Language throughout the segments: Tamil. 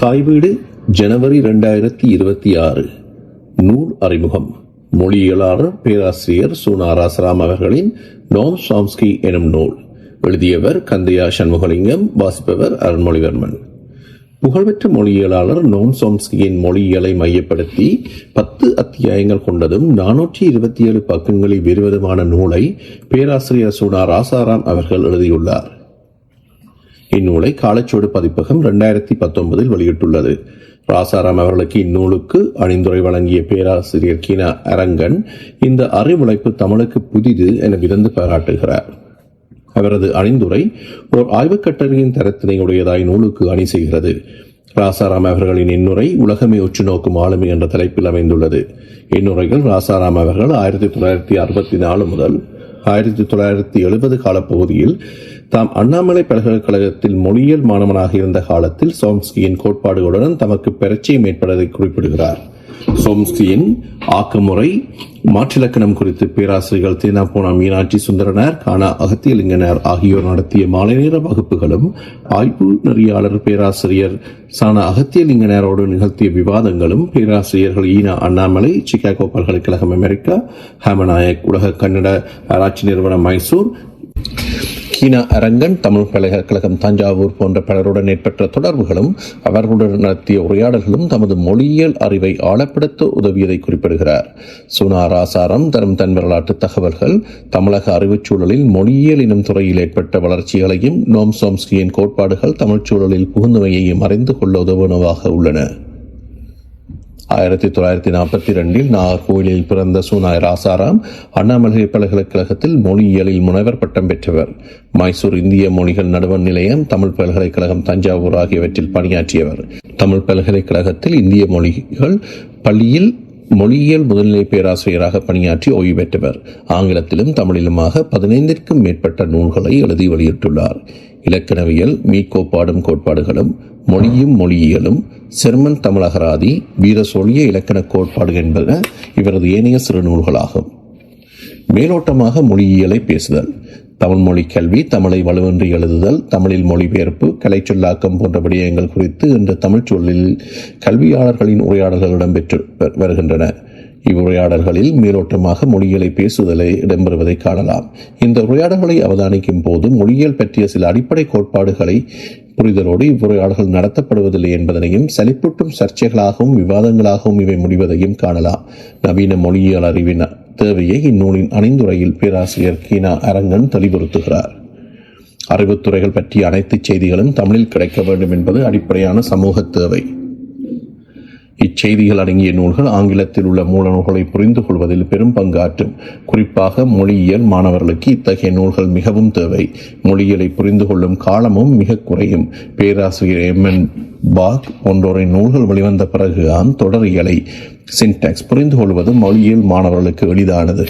தாய்வீடு ஜனவரி 2026. நூல் அறிமுகம். மொழியியலாளர் பேராசிரியர் சுனா ராசாராம் அவர்களின் நோம் சாம்ஸ்கி எனும் நூல். எழுதியவர் கந்தையா சண்முகலிங்கம். வாசிப்பவர் அருண்மொழிவர்மன். புகழ்பெற்ற மொழியியலாளர் நோம் சாம்ஸ்கியின் மொழியியலை மையப்படுத்தி 10 அத்தியாயங்கள் கொண்டதும் 427 பக்கங்களில் விரிவதுமான நூலை பேராசிரியர் சுனா ராசாராம் அவர்கள் எழுதியுள்ளார். இந்நூலை காலச்சுவடு பதிப்பகம் 2019 வெளியிட்டுள்ளது. ராசாராம் அவர்களுக்கு இந்நூலுக்கு அணிந்துரை வழங்கிய பேராசிரியர் கீனா அரங்கன் இந்த அறிவுழைப்பு தமிழுக்கு புதிது என விருந்து பாராட்டுகிறார். அவரது அணிந்துரை ஓர் ஆய்வுக் கட்டுரையின் தரத்தினை உடையதாய் நூலுக்கு அணி செய்கிறது. ராசாராம் அவர்களின் இந்நுரை உலகமே உற்று நோக்கும் ஆளுமை என்ற தலைப்பில் அமைந்துள்ளது. இந்நுரைகள் ராசாராம் அவர்கள் 1964 முதல் 1970 காலப்பகுதியில் தாம் அண்ணாமலை பல்கலைக்கழகத்தில் மொழியியல் மாணவனாக இருந்த காலத்தில் சோம்ஸ்கியின் கோட்பாடுகளுடன் தமக்கு பரிச்சயம் ஏற்படுவதை குறிப்பிடுகிறார். சோம்ஸ்கியின் ஆக்கமுறை மாற்றிலக்கணம் குறித்து பேராசிரியர்கள் தேனாப்போனா மீனாட்சி சுந்தரனார், கானா அகத்தியலிங்கனார் ஆகியோர் நடத்திய மாலை நேர வகுப்புகளும் ஆய்வு நெறியாளர் பேராசிரியர் சானா அகத்தியலிங்கனாரோடு நிகழ்த்திய விவாதங்களும் பேராசிரியர்கள் ஈனா அண்ணாமலை, சிகாகோ பல்கலைக்கழகம் அமெரிக்கா, ஹேமநாயக் உலக கன்னட ஆராய்ச்சி நிறுவனம் மைசூர், கீனா அரங்கன் தமிழ் பல்கலைக்கழகம் தஞ்சாவூர் போன்ற பலருடன் ஏற்பட்ட தொடர்புகளும் அவர்களுடன் நடத்திய உரையாடல்களும் தமது மொழியியல் அறிவை ஆழப்படுத்த உதவியதை குறிப்பிடுகிறார். சுனா ராசாராம் தரும் தன் வரலாற்று தகவல்கள் தமிழக அறிவுச் சூழலில் மொழியியல் எனும் துறையில் ஏற்பட்ட வளர்ச்சிகளையும் நோம் சாம்ஸ்கியின் கோட்பாடுகள் தமிழ்ச் சூழலில் புகுந்துமையையும் அறிந்து கொள்ள உதவுவனவாக உள்ளன. 1942 நாகர்கோயிலில் பிறந்த சுனா ராசாராம் அண்ணாமலை பல்கலைக்கழகத்தில் மொழியியலில் முனைவர் பட்டம் பெற்றவர். மைசூர் இந்திய மொழிகள் நடுவர் நிலையம், தமிழ் பல்கலைக்கழகம் தஞ்சாவூர் ஆகியவற்றில் பணியாற்றியவர். தமிழ் பல்கலைக்கழகத்தில் இந்திய மொழிகள் பள்ளியில் மொழியியல் முதுநிலை பேராசிரியராக பணியாற்றி ஓய்வு பெற்றவர். ஆங்கிலத்திலும் தமிழிலுமாக 15க்கும் மேற்பட்ட நூல்களை எழுதி வெளியிட்டுள்ளார். இலக்கணவியல், மீக்கோப்பாடும் கோட்பாடுகளும், மொழியும் மொழியியலும், செர்மன் தமிழகராதி, வீரசோழிய இலக்கண கோட்பாடு என்பன இவரது ஏனைய சிறு நூல்களாகும். மேலோட்டமாக மொழியியலை பேசுதல், தமிழ் மொழி கல்வி, தமிழை வலுவின்றி எழுதுதல், தமிழில் மொழிபெயர்ப்பு, கலைச்சொல்லாக்கம் போன்ற விடயங்கள் குறித்து இன்று தமிழ்ச் சூழலில் கல்வியாளர்களின் உரையாடல்கள் இடம்பெற்று வருகின்றன. இவ்வுரையாடல்களில் மேலோட்டமாக மொழியியலை பேசுதலை இடம்பெறுவதை காணலாம். இந்த உரையாடல்களை அவதானிக்கும் போது மொழியியல் பற்றிய சில அடிப்படை கோட்பாடுகளை புரிதலோடு இவ்வுரையாடல்கள் நடத்தப்படுவதில்லை என்பதனையும், சலிப்பூட்டும் சர்ச்சைகளாகவும் விவாதங்களாகவும் இவை முடிவதையும் காணலாம். நவீன மொழியியல் அறிவின் தேவையை இந்நூலின் அணிந்துரையில் பேராசிரியர் கீனா அரங்கன் தெளிவுறுத்துகிறார். அறிவுத்துறைகள் பற்றிய அனைத்து செய்திகளும் தமிழில் கிடைக்க வேண்டும் என்பது அடிப்படையான சமூக தேவை. இச்செய்திகள் அடங்கிய நூல்கள் ஆங்கிலத்தில் உள்ள மூல நூல்களை புரிந்து கொள்வதில் பெரும் பங்காற்றும். குறிப்பாக மொழியியல் மாணவர்களுக்கு இத்தகைய நூல்கள் மிகவும் தேவை. மொழியியலை புரிந்து கொள்ளும் காலமும் மிக குறையும். பேராசிரியர் M.N. பாக் போன்றோரின் நூல்கள் வெளிவந்த பிறகுதான் தொடரியலை சின்டாக்ஸ் புரிந்து கொள்வது மொழியியல் மாணவர்களுக்கு எளிதானது.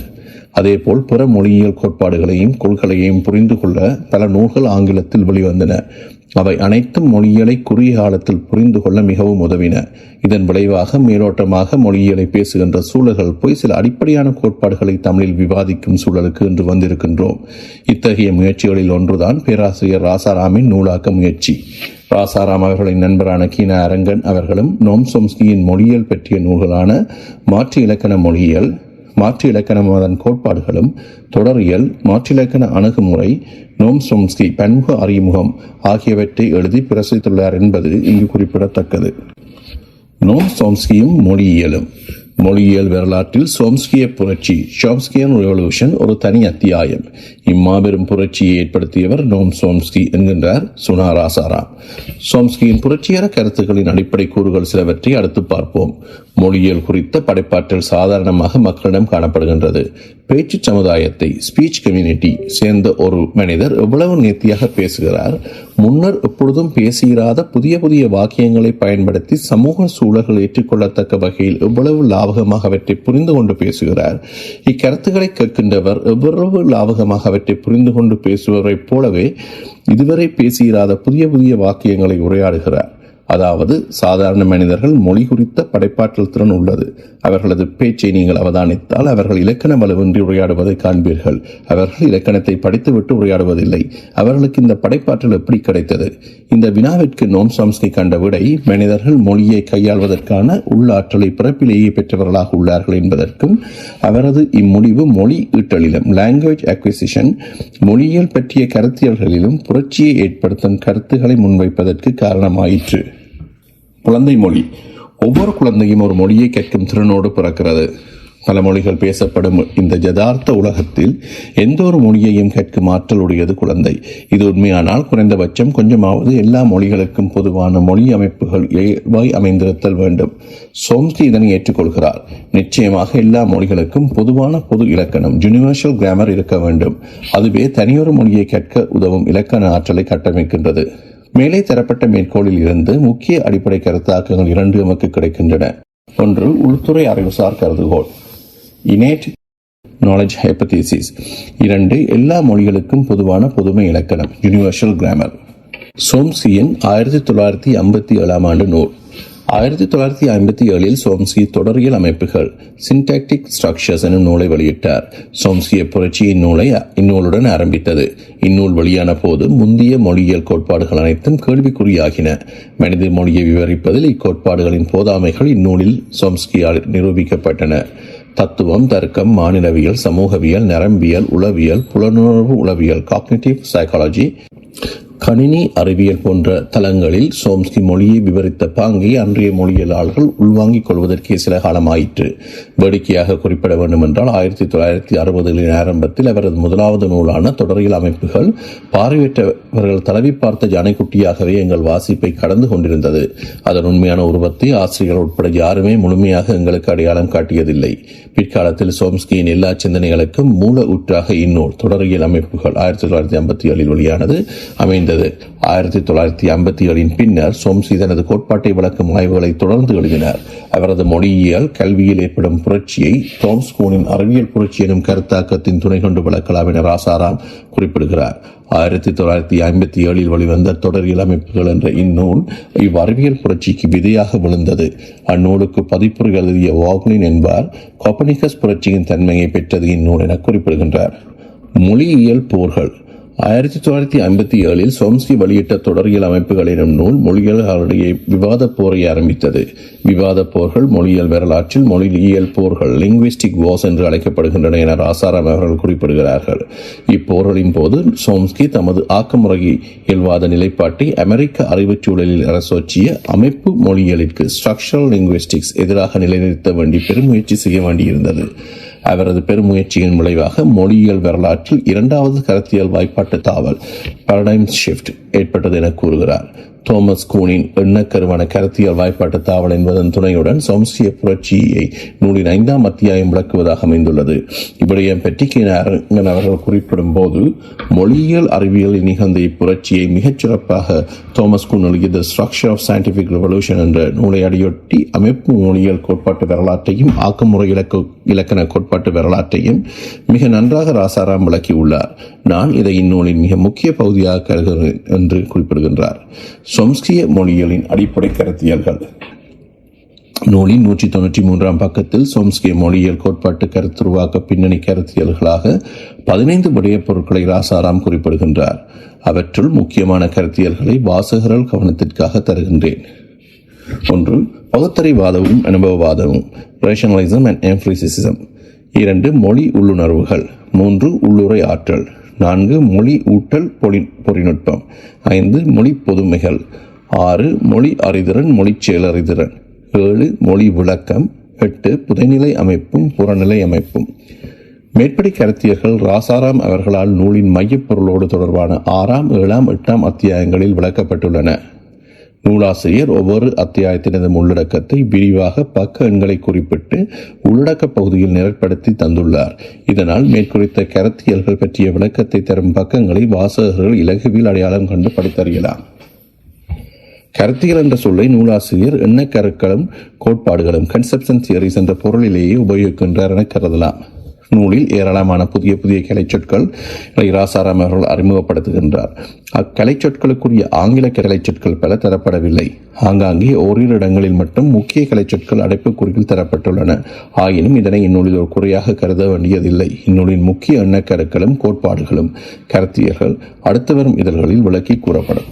அதேபோல் பிற மொழியியல் கோட்பாடுகளையும் கொள்கைகளையும் புரிந்து கொள்ள பல நூல்கள் ஆங்கிலத்தில் வெளிவந்தன. அவை அனைத்தும் மொழியியலை குறுகிய காலத்தில் புரிந்து கொள்ள மிகவும் உதவின. இதன் விளைவாக மேலோட்டமாக மொழியியலை பேசுகின்ற சூழல்கள் போய் சில அடிப்படையான கோட்பாடுகளை தமிழில் விவாதிக்கும் சூழலுக்கு இன்று வந்திருக்கின்றோம். இத்தகைய முயற்சிகளில் ஒன்றுதான் பேராசிரியர் ராசாராமின் நூலாக்க முயற்சி. ராசாராம் அவர்களின் நண்பரான கீனா அரங்கன் அவர்களும் நோம் சாம்ஸ்கியின் மொழியியல் பற்றிய நூல்களான மாற்று இலக்கண மொழியியல், மாற்று இலக்கணம் அதன் கோட்பாடுகளும், தொடரியல், மாற்றிலக்கண அணுகுமுறை, நோம் சாம்ஸ்கி பன்முக அறிமுகம் ஆகியவற்றை எழுதி பிரசுரித்துள்ளார் என்பது இங்கு குறிப்பிடத்தக்கது. நோம் சாம்ஸ்கியும் மொழியியலும். மொழியியல் வரலாற்றில் சோம்ஸ்கிய புரட்சி, சாம்ஸ்கியன் ரெவல்யூஷன் ஒரு தனி அத்தியாயம். இம்மாபெரும் புரட்சியை ஏற்படுத்தியவர் நோம் சாம்ஸ்கி என்கின்றார் சுனா ராசாராம். சாம்ஸ்கியின் புரட்சிகர கருத்துக்களின் அடிப்படை கூறுகள் சிலவற்றை அடுத்து பார்ப்போம். மொழியியல் குறித்த படைப்பாற்றல் சாதாரணமாக மக்களிடம் காணப்படுகின்றது. பேச்சு சமுதாயத்தை, ஸ்பீச் கம்யூனிட்டி சேர்ந்த ஒரு மனிதர் எவ்வளவு நேர்த்தியாக பேசுகிறார், முன்னர் எப்பொழுதும் பேசியிராத புதிய புதிய வாக்கியங்களை பயன்படுத்தி சமூக சூழல்கள் ஏற்றுக்கொள்ளத்தக்க வகையில் எவ்வளவு லாபகமாக அவற்றை புரிந்து கொண்டு பேசுகிறார். இக்கருத்துக்களை கேட்கின்றவர் எவ்வளவு லாபகமாக அவற்றை புரிந்து கொண்டு பேசுவதைப் போலவே இதுவரை பேசியிராத புதிய புதிய வாக்கியங்களை உரையாடுகிறார். அதாவது சாதாரண மனிதர்கள் மொழி குறித்த படைப்பாற்றல் திறன் உள்ளது. அவர்களது பேச்சை நீங்கள் அவதானித்தால் அவர்கள் இலக்கண வலுவின்றி உரையாடுவதை காண்பீர்கள். அவர்கள் இலக்கணத்தை படித்துவிட்டு உரையாடுவதில்லை. அவர்களுக்கு இந்த படைப்பாற்றல் எப்படி கிடைத்தது? இந்த வினாவிற்கு நோம் சாம்ஸ்கி கண்ட விடை மனிதர்கள் மொழியை கையாள்வதற்கான உள்ளாற்றலை பிறப்பிலேயே பெற்றவர்களாக உள்ளார்கள் என்பதற்கும் அவரது இம்முடிவு மொழி ஈட்டலிலும் லாங்குவேஜ் அக்விசிஷன் மொழியியல் பற்றிய கருத்தியல்களிலும் புரட்சியை ஏற்படுத்தும் கருத்துக்களை முன்வைப்பதற்கு காரணமாயிற்று. குழந்தை மொழி. ஒவ்வொரு குழந்தையும் ஒரு மொழியை கேட்கும் திறனோடு பிறக்கிறது. பல மொழிகள் பேசப்படும் இந்த யதார்த்த உலகத்தில் எந்த ஒரு மொழியையும் கேட்கும் ஆற்றல் உடையது குழந்தை. இது உண்மையானால் குறைந்தபட்சம் கொஞ்சமாவது எல்லா மொழிகளுக்கும் பொதுவான மொழி அமைப்புகள் இயல்பாய் அமைந்திருத்தல் வேண்டும். சோம்ஸ்கி இதனை ஏற்றுக்கொள்கிறார். நிச்சயமாக எல்லா மொழிகளுக்கும் பொதுவான பொது இலக்கணம் யூனிவர்சல் கிராமர் இருக்க வேண்டும். அதுவே தனியொரு மொழியை கேட்க உதவும் இலக்கண ஆற்றலை கட்டமைக்கின்றது. மேலே தரப்பட்ட மேற்கோளில் இருந்து முக்கிய அடிப்படை கருத்தாக்கங்கள் இரண்டு நமக்கு கிடைக்கின்றன. ஒன்று, உள்துறை அறிவுசார் கருதுகோள் innate knowledge hypothesis. 2, எல்லா மொழிகளுக்கும் பொதுவான பொதுமை இலக்கணம் யூனிவர்சல் கிராமர். சோம்ஸ்கியின் 1957 ஆண்டு நூல். 1957 சோம்ஸ்கி தொடரியல் அமைப்புகள் சின்டாக்டிக் ஸ்ட்ரக்சர்ஸ் எனும் நூலை வெளியிட்டார். சோம்ஸ்கிய புரட்சியின் நூலை இந்நூலுடன் ஆரம்பித்தது. இந்நூல் வெளியான போது முந்தைய மொழியியல் கோட்பாடுகள் அனைத்தும் கேள்விக்குறியாகின. மனித மொழியை விவரிப்பதில் இக்கோட்பாடுகளின் போதாமைகள் இந்நூலில் சோம்ஸ்கியால் நிரூபிக்கப்பட்டன. தத்துவம், தர்க்கம், மாநிலவியல், சமூகவியல், நரம்பியல், உளவியல், புலனுணர்வு உளவியல், காக்னிட்டிவ் சைக்காலஜி, கணினி அறிவியல் போன்ற தளங்களில் சோம்ஸ்கி மொழியை விவரித்த பாங்கை அன்றைய மொழியியலாளர்கள் உள்வாங்கிக் கொள்வதற்கே சில காலம் ஆயிற்று. வேடிக்கையாக குறிப்பிட வேண்டும் என்றால் 1960களின் ஆரம்பத்தில் அவரது முதலாவது நூலான தொடரியல் அமைப்புகள் பார்வையற்றவர்கள் தடவி பார்த்த ஜானைக்குட்டியாகவே எங்கள் வாசிப்பை கடந்து கொண்டிருந்தது. அதன் உண்மையான உருவத்தை ஆசிரியர்கள் உட்பட யாருமே முழுமையாக எங்களுக்கு அடையாளம் காட்டியதில்லை. பிற்காலத்தில் சோம்ஸ்கியின் எல்லா சிந்தனைகளுக்கும் மூல ஊற்றாக இந்நூல் தொடரியல் அமைப்புகள் 1957 வெளியானது அமைந்தது. 1957 பின்னர் சோம்ஸ்கி தனது கோட்பாட்டை விளக்கும் ஆய்வுகளை தொடர்ந்து எழுதினார். அவரது மொழியியல் கல்வியில் ஏற்படும் புரட்சியை தோமஸ் கூனின் அறிவியல் புரட்சி எனும் கருத்தாக்கத்தின் துணை கொண்டு விளக்கலாம் என ராசாராம் குறிப்பிடுகிறார். 1957 வெளிவந்த தொடரியல் அமைப்புகள் என்ற இந்நூல் இவ்வறிவியல் புரட்சிக்கு விதையாக விழுந்தது. அந்நூலுக்கு பதிப்புரை எழுதிய வாக்லின் என்பார் கோப்பர்னிகஸ் புரட்சியின் தன்மையை பெற்றது இந்நூல் என குறிப்பிடுகின்றார். மொழியியல் போர்கள். 1957 சோம்ஸ்கி வெளியிட்ட தொடரியல் அமைப்புகள் எனும் நூல் மொழியியலாளர்களிடையே விவாத போரை ஆரம்பித்தது. விவாத போர்கள் மொழியியல் வரலாற்றில் மொழியியல் போர்கள் லிங்குவிஸ்டிக் வார்ஸ் என்று அழைக்கப்படுகின்றன என ராசாராம் அவர்கள் குறிப்பிடுகிறார்கள். இப்போர்களின் போது சோம்ஸ்கி தமது ஆக்கமுறையியல்வாத நிலைப்பாட்டை அமெரிக்க அறிவுச் சூழலில் அரசோச்சிய அமைப்பு மொழியியலிற்கு ஸ்ட்ரக்சரல் லிங்குவிஸ்டிக்ஸ் எதிராக நிலைநிறுத்த வேண்டி பெருமுயற்சி செய்ய வேண்டியிருந்தது. அவரது பெருமுயற்சியின் விளைவாக மொழியியல் வரலாற்றில் இரண்டாவது கருத்தியல் வாய்ப்பாட்டு தாவல் பாரடைம் ஷிஃப்ட் ஏற்பட்டது என கூறுகிறார். தோமஸ் கூனின் எண்ணக்கருவான கருத்தியல் வாய்ப்பாட்டு தாவல் என்பதன் துணையுடன் சோம்ஸ்கிய புரட்சியை நூலின் 5ஆம் அத்தியாயம் விளக்குவதாக அமைந்துள்ளது. இவ்விடயம் பற்றி அரங்கன் அவர்கள் குறிப்பிடும் போது மொழியியல் அறிவியலில் நிகழ்ந்த இப்புரட்சியை மிகச் சிறப்பாக தோமஸ் கூன் எழுதிய the structure of scientific revolution என்ற நூலை அடியொட்டி அமைப்பு மொழியியல் கோட்பாட்டு வரலாற்றையும் ஆக்கமுறை இலக்கண கோட்பாட்டு வரலாற்றையும் மிக நன்றாக ராசாராம் விளக்கியுள்ளார். நான் இதை இந்நூலின் மிக முக்கிய பகுதியாக கருதுகிறேன் என்று குறிப்பிடுகின்றார். சோம்ஸ்கிய மொழியியலின் அடிப்படை கருத்தியல்கள். நூலின் 193ஆம் பக்கத்தில் சோம்ஸ்கிய மொழியியல் கோட்பாட்டு கருத்துருவாக்க பின்னணி கருத்தியல்களாக 15 விடயப் பொருட்களை ராசாராம் குறிப்பிடுகின்றார். அவற்றுள் முக்கியமான கருத்தியல்களை வாசகர்கள் கவனத்திற்காக தருகின்றேன். 1. பகுத்தறிவாதமும் அனுபவவாதமும் ரேஷனலிசம் அண்ட் எம்பரிசிசம். 2. மொழி உள்ளுணர்வுகள். 3. உள்ளுரை ஆற்றல். 4. மொழி ஊட்டல் பொறிநுட்பம். 5. மொழி பொதுமைகள். 6. மொழி அறிதிறன் மொழி செயலறிதிறன். 7. மொழி விளக்கம். 8. புதைநிலை அமைப்பும் புறநிலை அமைப்பும். மேற்படி கருத்தியர்கள் ராசாராம் அவர்களால் நூலின் மையப்பொருளோடு தொடர்பான 6ஆம் 7ஆம் 8ஆம் அத்தியாயங்களில் விளக்கப்பட்டுள்ளன. நூலாசிரியர் ஒவ்வொரு அத்தியாயத்தினது உள்ளடக்கத்தை விரிவாக பக்க எண்களை குறிப்பிட்டு உள்ளடக்க பகுதியில் நிரற்படுத்தி தந்துள்ளார். இதனால் மேற்குறித்த கருத்தியல்கள் பற்றிய விளக்கத்தை தரும் பக்கங்களை வாசகர்கள் இலகுவில் அடையாளம் கண்டு படித்தறியலாம். கருத்தியல் என்ற சொல்லை நூலாசிரியர் எண்ணக்கருக்களும் கோட்பாடுகளும் கன்செப்ஷன் தியரிஸ் என்ற பொருளிலேயே உபயோகிக்கின்றார் என கருதலாம். நூலில் ஏராளமான புதிய புதிய கலைச்சொற்கள் இராசாராம் அவர்கள் அறிமுகப்படுத்துகின்றார். அக்கலைச்சொற்களுக்குரிய ஆங்கில கலைச்சொற்கள் பல தரப்படவில்லை. ஆங்காங்கே ஓரிரு இடங்களில் மட்டும் முக்கிய கலைச்சொற்கள் அடைப்புக்குறியில் தரப்பட்டுள்ளன. ஆயினும் இதனை இந்நூலில் ஒரு குறையாக கருத வேண்டியதில்லை. இந்நூலின் முக்கிய எண்ணக்கருக்களும் கோட்பாடுகளும் கருத்தியல்கள் அடுத்து வரும் இதழ்களில் விளக்கி கூறப்படும்.